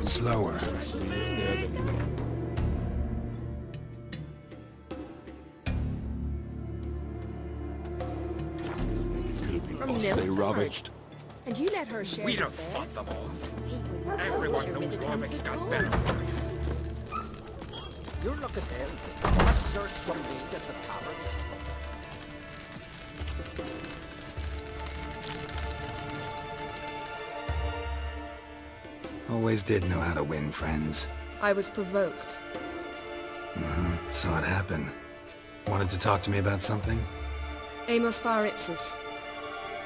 Slower. They ravaged. And you let her share We'd his have bed? fought them off. Everyone knows Rovic's got better. You look at them. Must there some meat at the tavern? Always did know how to win friends. I was provoked. Saw it happen. Wanted to talk to me about something? Amos Ipsis,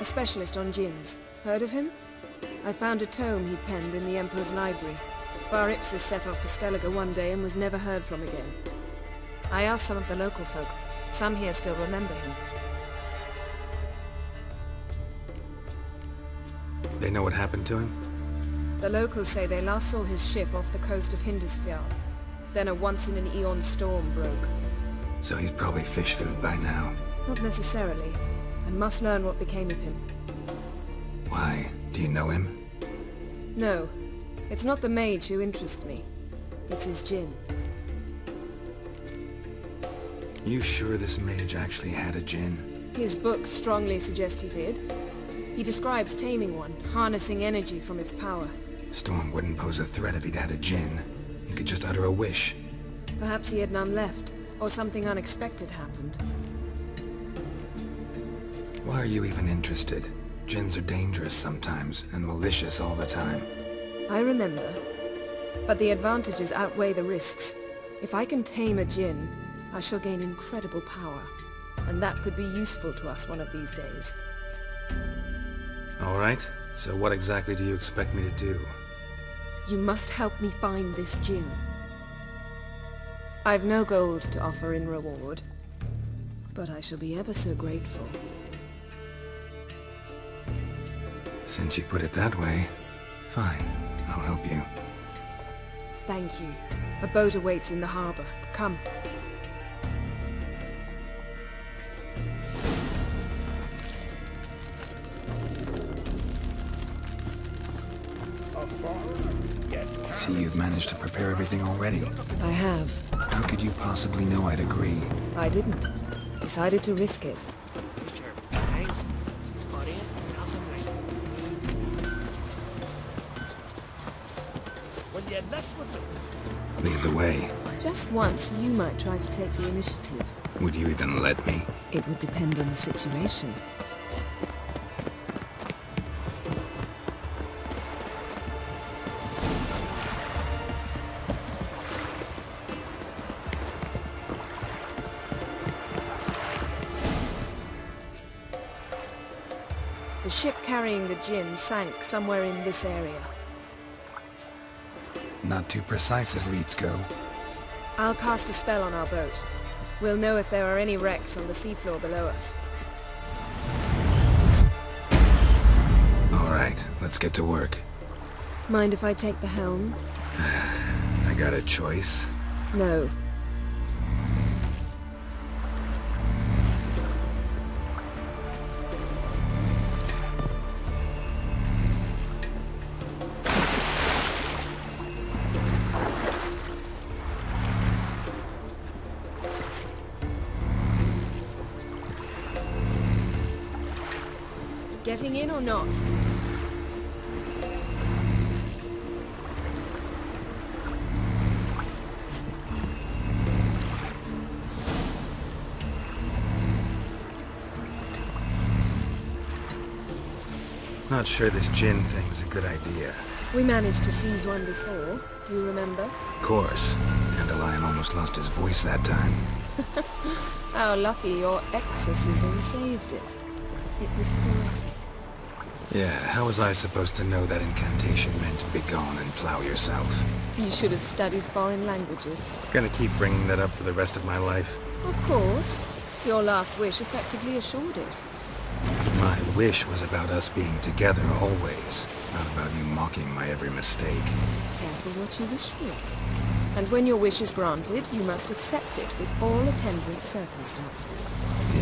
a specialist on djinns. Heard of him? I found a tome he'd penned in the Emperor's library. Ipsis set off for Skellige one day and was never heard from again. I asked some of the local folk. Some here still remember him. They know what happened to him? The locals say they last saw his ship off the coast of Hindisfjall. Then a once-in-an-eon storm broke. So he's probably fish food by now. Not necessarily. I must learn what became of him. Why? Do you know him? No. It's not the mage who interests me. It's his djinn. You sure this mage actually had a djinn? His books strongly suggest he did. He describes taming one, harnessing energy from its power. Storm wouldn't pose a threat if he'd had a djinn. He could just utter a wish. Perhaps he had none left, or something unexpected happened. Why are you even interested? Djinns are dangerous sometimes, and malicious all the time. I remember. But the advantages outweigh the risks. If I can tame a djinn, I shall gain incredible power. And that could be useful to us one of these days. All right. So what exactly do you expect me to do? You must help me find this djinn. I've no gold to offer in reward, but I shall be ever so grateful. Since you put it that way, fine. I'll help you. Thank you. A boat awaits in the harbor. Come. See, you've managed to prepare everything already. I have. How could you possibly know I'd agree? I didn't. Decided to risk it. Lead the way. Just once, you might try to take the initiative. Would you even let me? It would depend on the situation. The ship carrying the djinn sank somewhere in this area. Not too precise as leads go. I'll cast a spell on our boat. We'll know if there are any wrecks on the seafloor below us. All right, let's get to work. Mind if I take the helm? I got a choice. No. Getting in or not? Not sure this djinn thing's a good idea. We managed to seize one before. Do you remember? Of course. Dandelion almost lost his voice that time. How lucky your exorcism saved it. It was poetic. Yeah, how was I supposed to know that incantation meant begone and plow yourself? You should have studied foreign languages. Gonna keep bringing that up for the rest of my life. Of course. Your last wish effectively assured it. My wish was about us being together always, not about you mocking my every mistake. Careful what you wish for. And when your wish is granted, you must accept it with all attendant circumstances.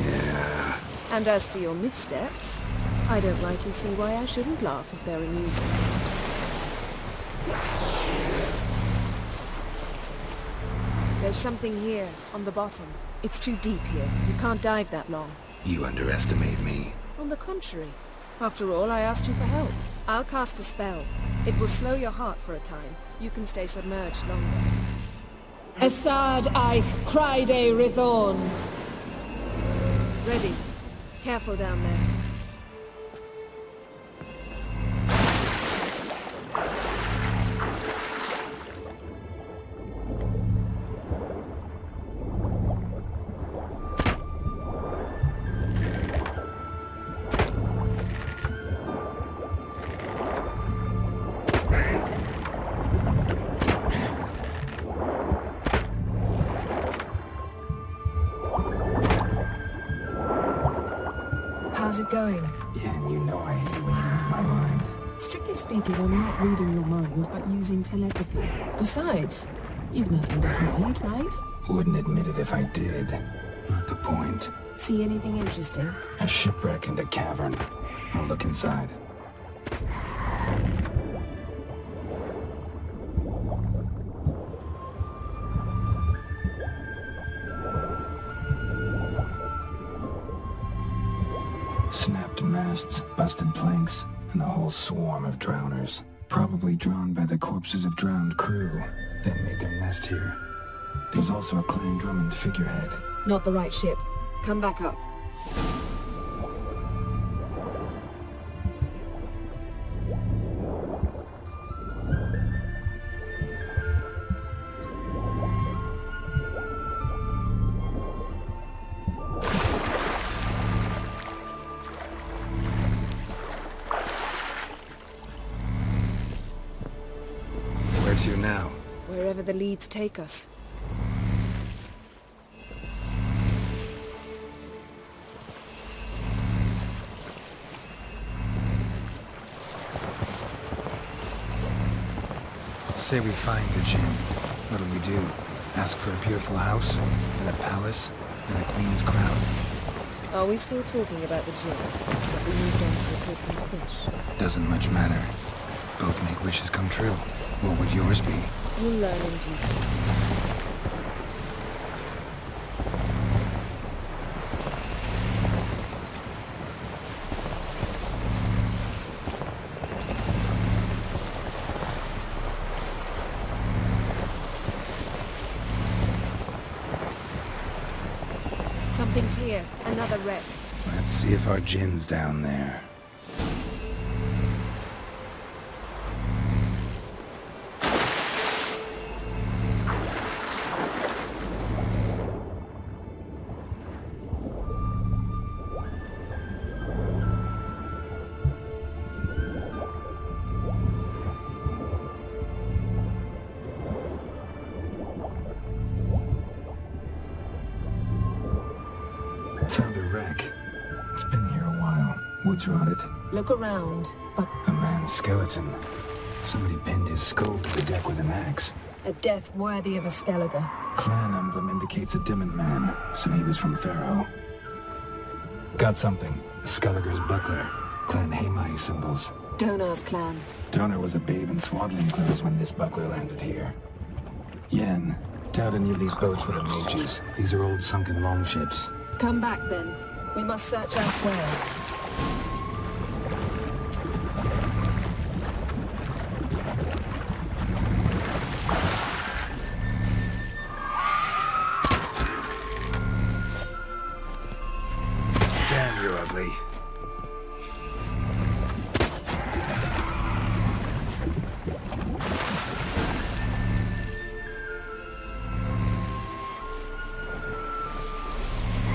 Yeah. And as for your missteps, I don't rightly see why I shouldn't laugh if they're amusing. There's something here, on the bottom. It's too deep here. You can't dive that long. You underestimate me. On the contrary. After all, I asked you for help. I'll cast a spell. It will slow your heart for a time. You can stay submerged longer. Assad Eich Criede Rithorn. Ready. Careful down there. How's it going? Yeah, and you know I hate it when you read my mind. Strictly speaking, I'm not reading your mind, but using telepathy. Besides, you've nothing to hide, right? Wouldn't admit it if I did. Not the point. See anything interesting? A shipwreck and a cavern. I'll look inside. Snapped masts, busted planks, and a whole swarm of drowners. Probably drawn by the corpses of drowned crew that made their nest here. There's also a Clan Drummond figurehead. Not the right ship. Come back up. Where to now? Wherever the leads take us. Say we find the gem. What'll you do? Ask for a beautiful house, and a palace, and a queen's crown? Are we still talking about the gin? Have we moved on to a talking fish? Doesn't much matter. Both make wishes come true. What would yours be? You'll learn in due course. Something's here. Another wreck. Let's see if our gin's down there. Found a wreck. It's been here a while. Wood's rotted. Look around, but A man's skeleton. Somebody pinned his skull to the deck with an axe. a death worthy of a Skellige. Clan emblem indicates a Dimmen man, so he was from Pharaoh. Got something. A Skellige's buckler. Clan Hamai symbols. Donar's clan. Donor was a babe in swaddling clothes when this buckler landed here. Yen, doubt any of these boats would have mages. These are old sunken longships. Come back then. We must search elsewhere. Damn, you're ugly.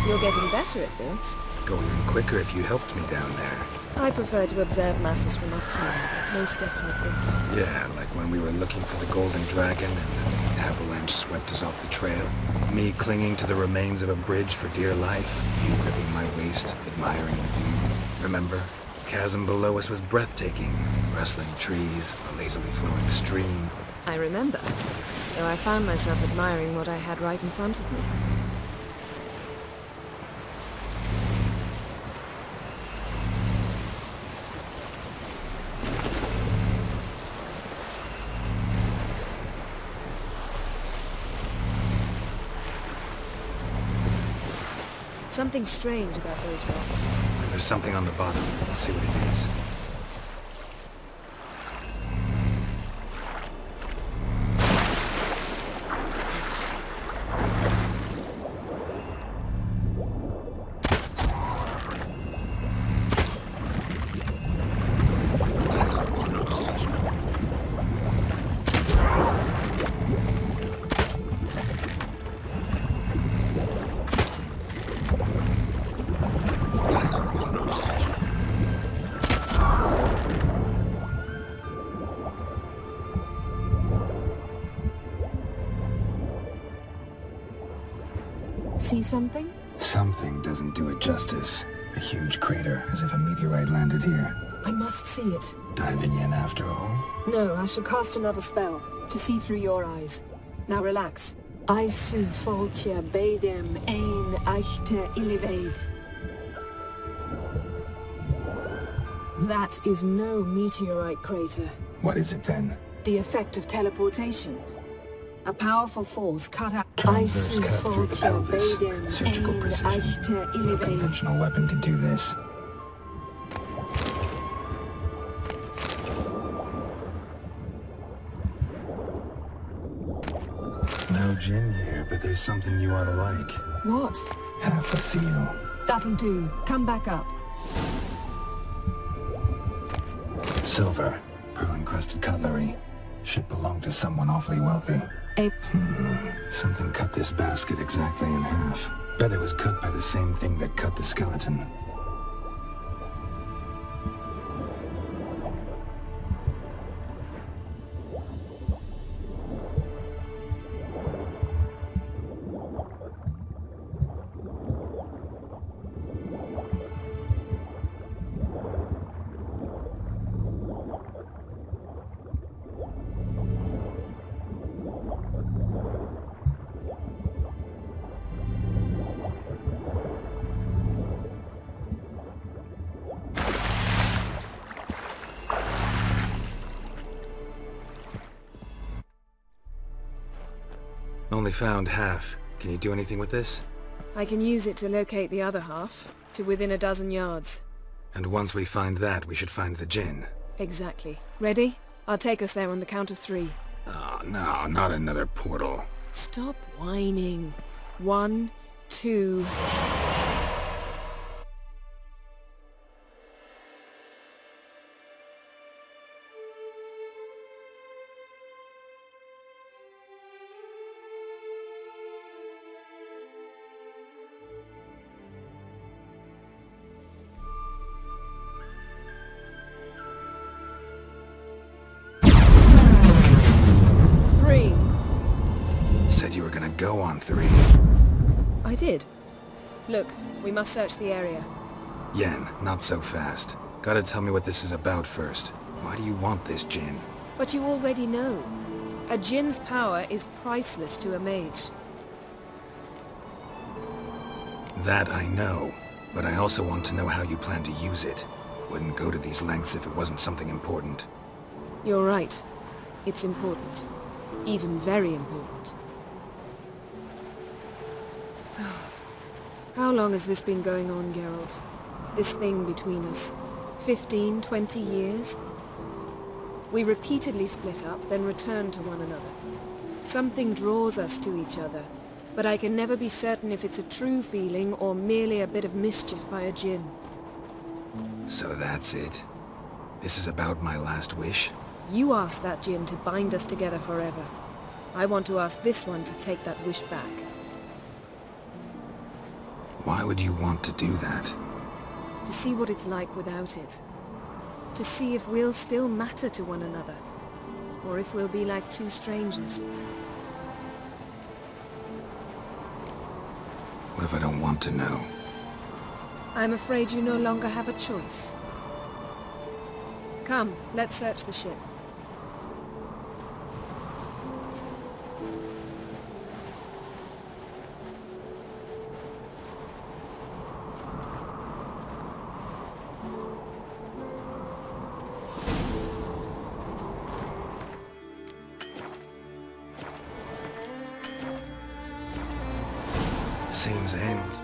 You're getting better at this. Go even quicker if you helped me down there. I prefer to observe matters from up here, most definitely. Yeah, like when we were looking for the Golden Dragon and an avalanche swept us off the trail. Me clinging to the remains of a bridge for dear life. You gripping my waist, admiring the view. Remember? Chasm below us was breathtaking. Rustling trees, a lazily flowing stream. I remember, though I found myself admiring what I had right in front of me. Something strange about those rocks. And there's something on the bottom. Let's see what it is. See something? Something doesn't do it justice. A huge crater, as if a meteorite landed here. I must see it. Diving in after all? No, I shall cast another spell, to see through your eyes. Now relax. I su foltia bedem ein eichte illivaid. That is no meteorite crater. What is it then? The effect of teleportation. A powerful force cut out. Transverse cut through the pelvis. Surgical precision. No conventional weapon could do this. No gin here, but there's something you ought to like. What? Half a seal. That'll do. Come back up. Silver. Pearl-encrusted cutlery. Should belong to someone awfully wealthy. Something cut this basket exactly in half. Bet it was cut by the same thing that cut the skeleton. Only found half. Can you do anything with this? I can use it to locate the other half, to within a dozen yards. And once we find that, we should find the gin. Exactly. Ready? I'll take us there on the count of 3. Oh, no, not another portal. Stop whining. 1, 2... Said you were gonna go on 3. I did. Look, we must search the area. Yen, not so fast. Gotta tell me what this is about first. Why do you want this gin? But you already know. A djinn's power is priceless to a mage. That I know, but I also want to know how you plan to use it. Wouldn't go to these lengths if it wasn't something important. You're right. It's important. Even very important. How long has this been going on, Geralt? This thing between us? 15, 20 years? We repeatedly split up, then returned to one another. Something draws us to each other, but I can never be certain if it's a true feeling or merely a bit of mischief by a djinn. So that's it? This is about my last wish? You asked that djinn to bind us together forever. I want to ask this one to take that wish back. Why would you want to do that? To see what it's like without it. To see if we'll still matter to one another. Or if we'll be like two strangers. What if I don't want to know? I'm afraid you no longer have a choice. Come, let's search the ship. Seems aimless.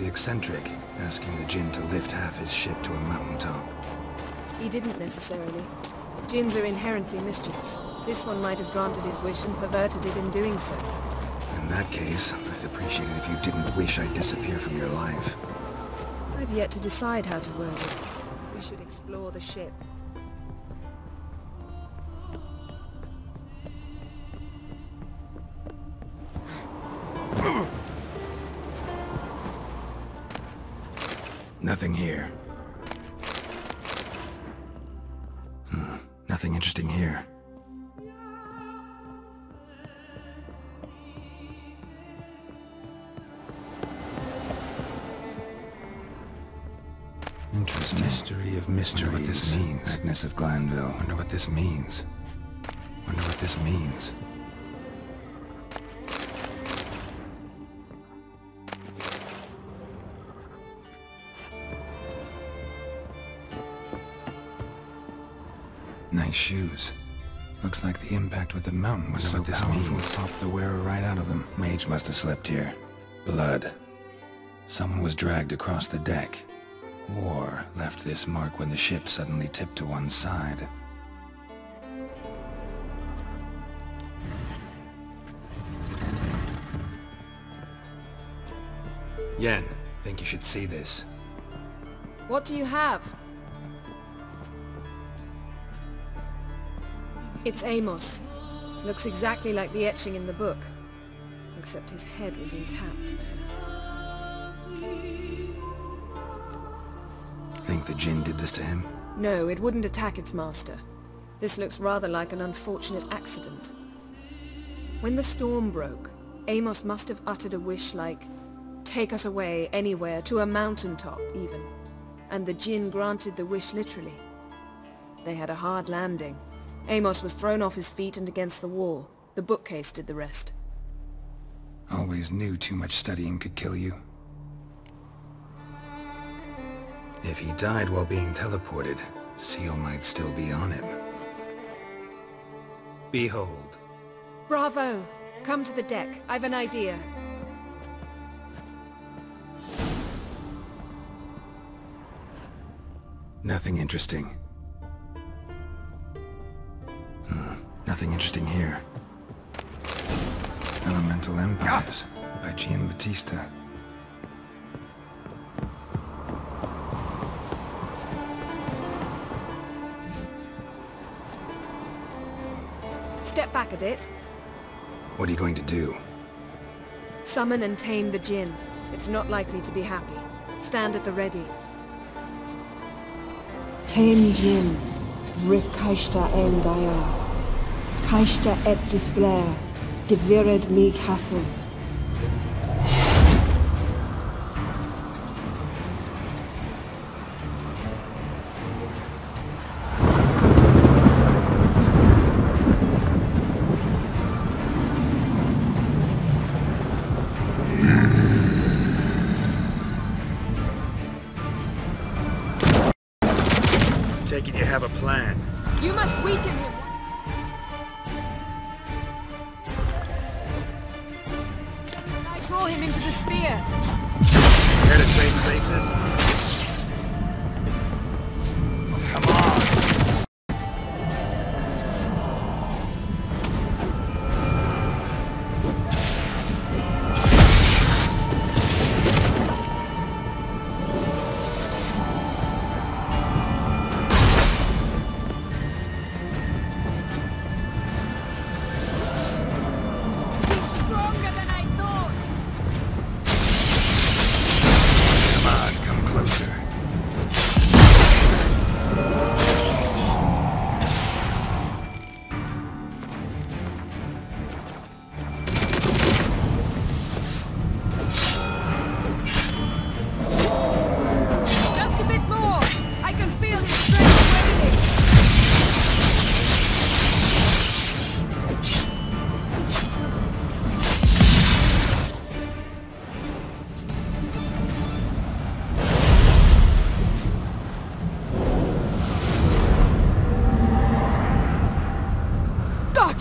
the eccentric, asking the Jinn to lift half his ship to a mountaintop. He didn't necessarily. Jinns are inherently mischievous. This one might have granted his wish and perverted it in doing so. In that case, I'd appreciate it if you didn't wish I'd disappear from your life. I've yet to decide how to word it. We should explore the ship. Nothing here. Nothing interesting here. Interesting. Mystery of mysteries. Wonder what this means. Agnes of Glanville. Wonder what this means. Wonder what this means. Nice shoes. Looks like the impact with the mountain was so powerful it popped the wearer right out of them. Mage must have slept here. Blood. Someone was dragged across the deck. Or left this mark when the ship suddenly tipped to one side. Yen, think you should see this. What do you have? It's Amos. Looks exactly like the etching in the book. Except his head was intact. Think the Jinn did this to him? No, it wouldn't attack its master. This looks rather like an unfortunate accident. When the storm broke, Amos must have uttered a wish like, "Take us away, anywhere, to a mountaintop, even." And the Jinn granted the wish literally. They had a hard landing. Amos was thrown off his feet and against the wall. The bookcase did the rest. Always knew too much studying could kill you. If he died while being teleported, Seal might still be on him. Behold. Bravo! Come to the deck. I've an idea. Nothing interesting. Nothing interesting here. Elemental Empires by Giambattista. Step back a bit. What are you going to do? Summon and tame the Jinn. It's not likely to be happy. Stand at the ready. Hen Jin, Rif Kaishta En Daya. Kaishta et Disglair, Gevired Mi Castle. Take it you have a plan. You must weaken him. I draw him into the sphere. Care to trade places? Come on!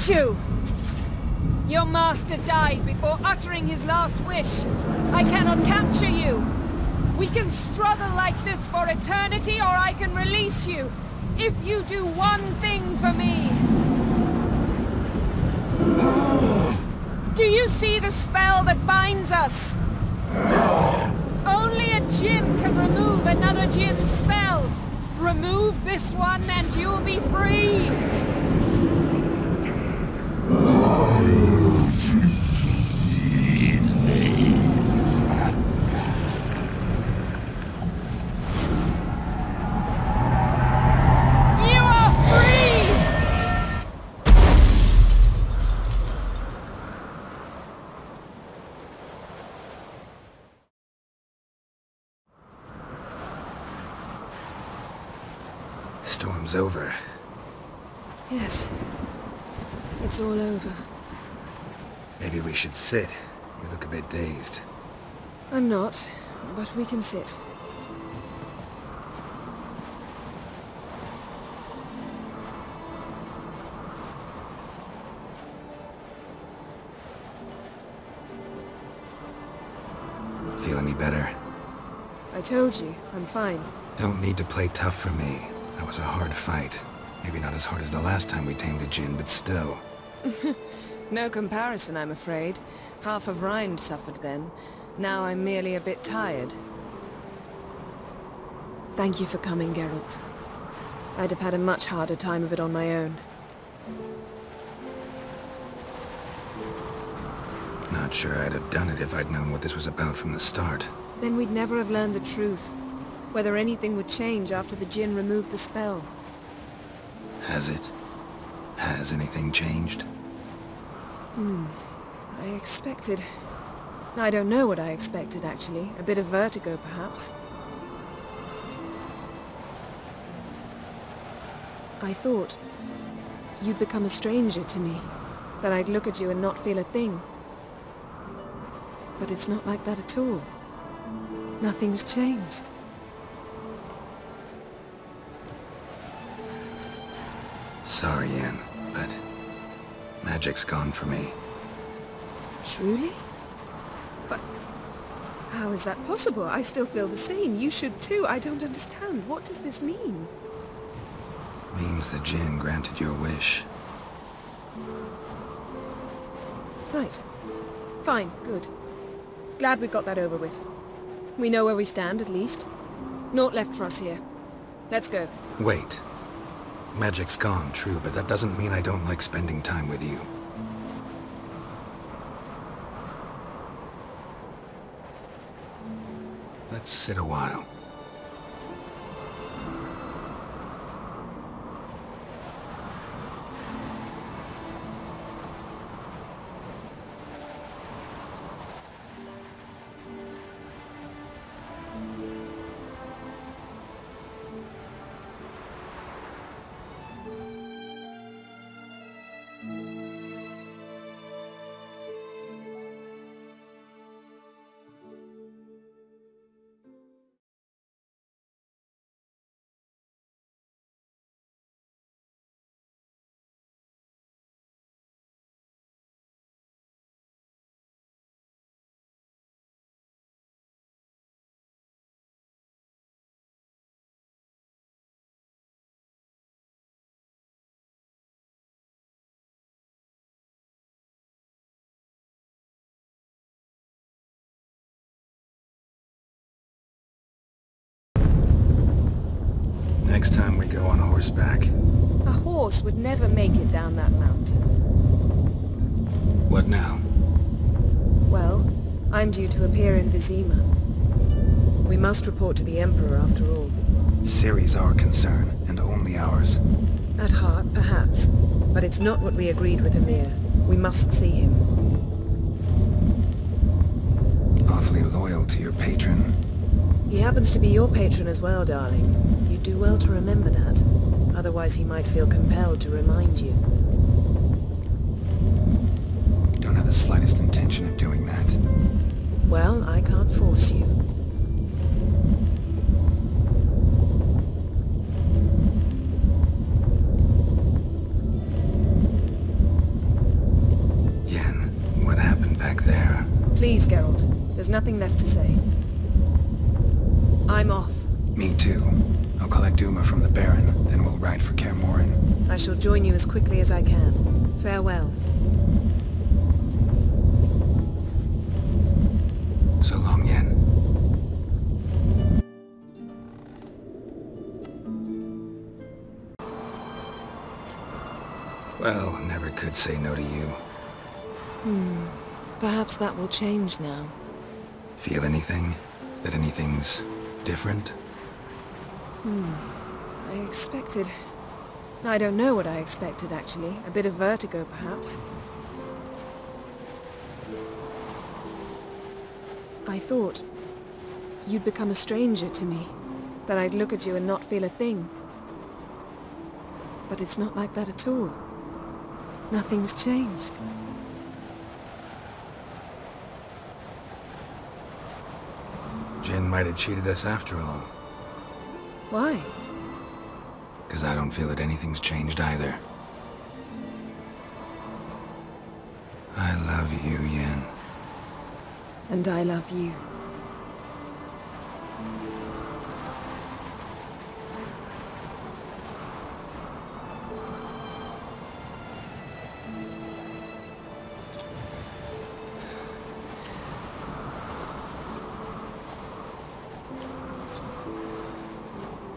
You! Your master died before uttering his last wish. I cannot capture you. We can struggle like this for eternity, or I can release you. If you do one thing for me. Do you see the spell that binds us? Only a djinn can remove another djinn's spell. Remove this one and you'll be free. Storm's over. Yes. It's all over. Maybe we should sit. You look a bit dazed. I'm not, but we can sit. Feel any better? I told you, I'm fine. Don't need to play tough for me. That was a hard fight. Maybe not as hard as the last time we tamed a djinn, but still. No comparison, I'm afraid. Half of Rind suffered then. Now I'm merely a bit tired. Thank you for coming, Geralt. I'd have had a much harder time of it on my own. Not sure I'd have done it if I'd known what this was about from the start. Then we'd never have learned the truth. Whether anything would change after the djinn removed the spell. Has it? Has anything changed? I expected... I don't know what I expected, actually. A bit of vertigo, perhaps. I thought you'd become a stranger to me. That I'd look at you and not feel a thing. But it's not like that at all. Nothing's changed. Sorry, Yen, but magic's gone for me. Truly? But how is that possible? I still feel the same. You should too. I don't understand. What does this mean? Means the djinn granted your wish. Right. Fine. Good. Glad we got that over with. We know where we stand, at least. Naught left for us here. Let's go. Wait. Magic's gone, true, but that doesn't mean I don't like spending time with you. Let's sit a while. Next time we go on horseback. A horse would never make it down that mountain. What now? Well, I'm due to appear in Vizima. We must report to the Emperor after all. Ciri's our concern, and only ours. At heart, perhaps. But it's not what we agreed with Emir. We must see him. Awfully loyal to your patron. He happens to be your patron as well, darling. You'd do well to remember that. Otherwise he might feel compelled to remind you. Don't have the slightest intention of doing that. Well, I can't force you. Yen, what happened back there? Please, Geralt. There's nothing left to say. I'm off. Me too. I'll collect Uma from the Baron, then we'll ride for Kaer Morhen. I shall join you as quickly as I can. Farewell. So long, Yen. Well, never could say no to you. Perhaps that will change now. Feel anything? That anything's different? I expected... I don't know what I expected, actually. A bit of vertigo, perhaps. I thought you'd become a stranger to me. That I'd look at you and not feel a thing. But it's not like that at all. Nothing's changed. Jin might have cheated us after all. Why? Because I don't feel that anything's changed either. I love you, Yen. And I love you.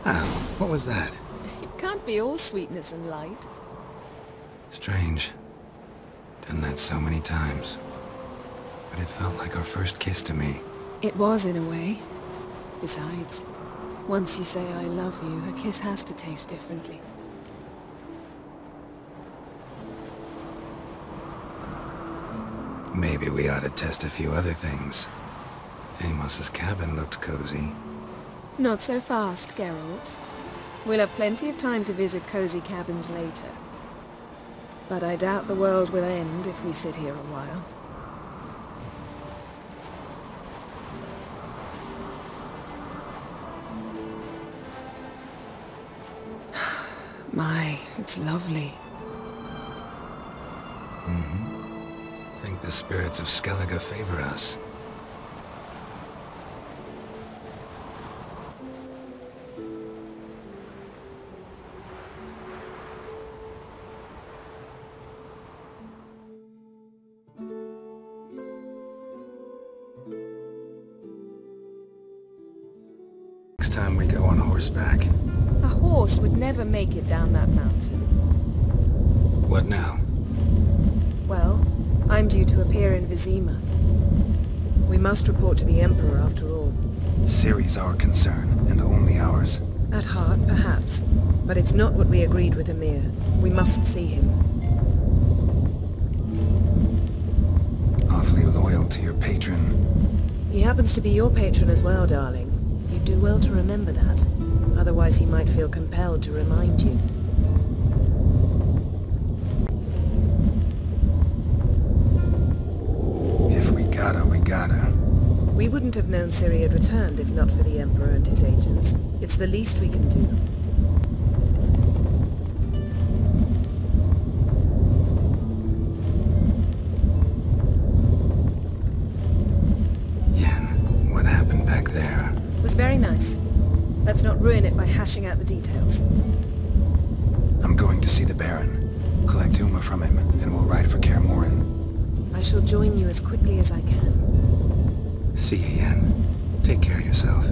Oh, what was that? It can't be all sweetness and light. Strange. Done that so many times. But it felt like our first kiss to me. It was, in a way. Besides, once you say I love you, a kiss has to taste differently. Maybe we ought to test a few other things. Amos's cabin looked cozy. Not so fast, Geralt. We'll have plenty of time to visit cozy cabins later. But I doubt the world will end if we sit here a while. My, it's lovely. Think the spirits of Skellige favor us. Next time we go on horseback. A horse would never make it down that mountain. What now? Well, I'm due to appear in Vizima. We must report to the Emperor after all. Ciri's our concern, and only ours. At heart, perhaps. But it's not what we agreed with Emir. We must see him. Awfully loyal to your patron. He happens to be your patron as well, darling. You do well to remember that. Otherwise he might feel compelled to remind you. If we gotta, we gotta. We wouldn't have known Ciri had returned if not for the Emperor and his agents. It's the least we can do. Yen, what happened back there? It was very nice. Let's not ruin it by hashing out the details. I'm going to see the Baron. Collect Uma from him, then we'll ride for Kaer Morhen. I shall join you as quickly as I can. See you, Yen. Take care of yourself.